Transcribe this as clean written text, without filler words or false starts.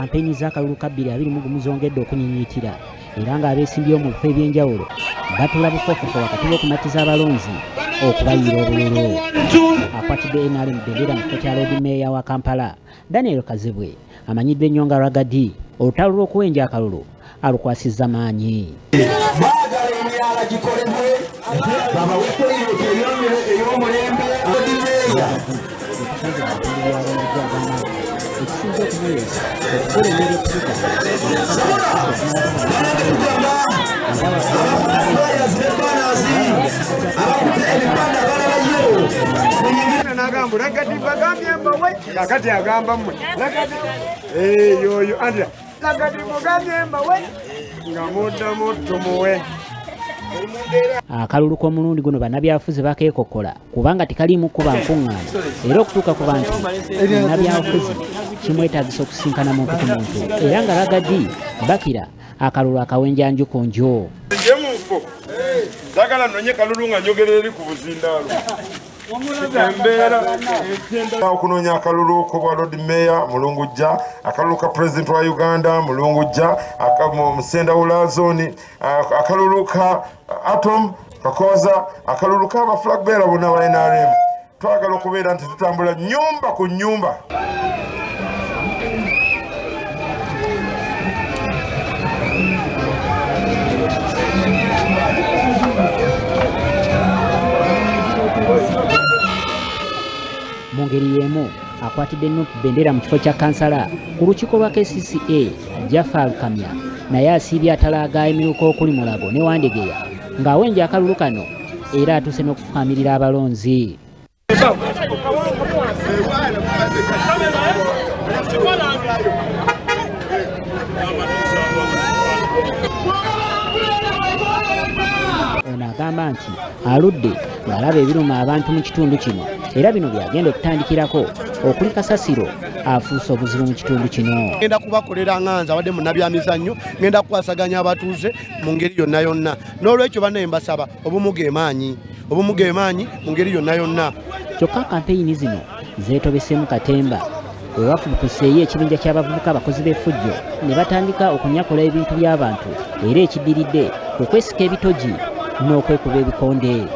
kampeyini z'akalulu ka 2021 zongedde okunyinyiikira era ng'abeesimbyewo mu bifo ebyenjawulo batula bufofufu wakati w'okumatiza abalonzi okubayiira obululu. Akwatidde NRM Bendera mu kifo kya Lord Mayor wa Kampala Daniel Kazibwe amanyiddwa ennyo nga Ragadi olutalo lw'okuwenja akalulu alukwasizza maanyi. Ekisinza okumulesa okukola emmere epulika nagamba Ragadi bagambye mbawe kakati agamba mmwe Ragadi yoyo anja Ragadi mugambye mbawe nga muddamu tumuwe. Akalulu k'omulundi guno bannabyabufuzi bakeekokkola kubanga tekaliimu kuba nkuŋŋaana era okutuuka ku bantu munnabyabufuzi kimwetaagisa okusinkana muntu ku muntu era nga Ragadi bakira akalulu akawenjanju ku njo. Nje mufo njagala nnonye kalulu nga njogera eri ku buzindaalo okunoonya akalulu k'obwa Lord Mayor Mulungujja, akalulu ka President wa Uganda Mulungujja, Musenda Ulazoni, akalulu ka Atom Kakoza, akalulu ka flag bearer bonna ba NRM. Twagala okubeera nti tutambula nyumba ku nyumba. Mu ngeri y'emu akwatidde Nuupu Bendera mu kifo kya kansala ku lukiiko lwa KCCA Jafar Kamya naye asiibye atalaaga emiruka okuli Mulago ne Wandegeya ng'awenja akalulu kano era atuuse n'okufukaamirira abalonzi. Ono agamba nti aludde ng'alaba ebiruma abantu mu kitundu kino era bino byagenda okutandikirako okuli kasasiro afuuse obuzibu mu kitundu kino. Ngenda kubakolera nganza wadde munnabyamizannyo, ngenda kukwasaganya abatuuze mu ngeri yonna yonna. N'olwekyo bannaye mbasaba obumu ge maanyi mu ngeri yonna yonna. Kyokka kampeyini zino zeetobeseemu katemba we bafubutuseeyo ekibinja ky'abavubuka abakozi b'effujjo ne batandika okunyakola ebintu by'abantu era ekiddiridde kwe kwesika ebitogi n'okwekuba ebikonde.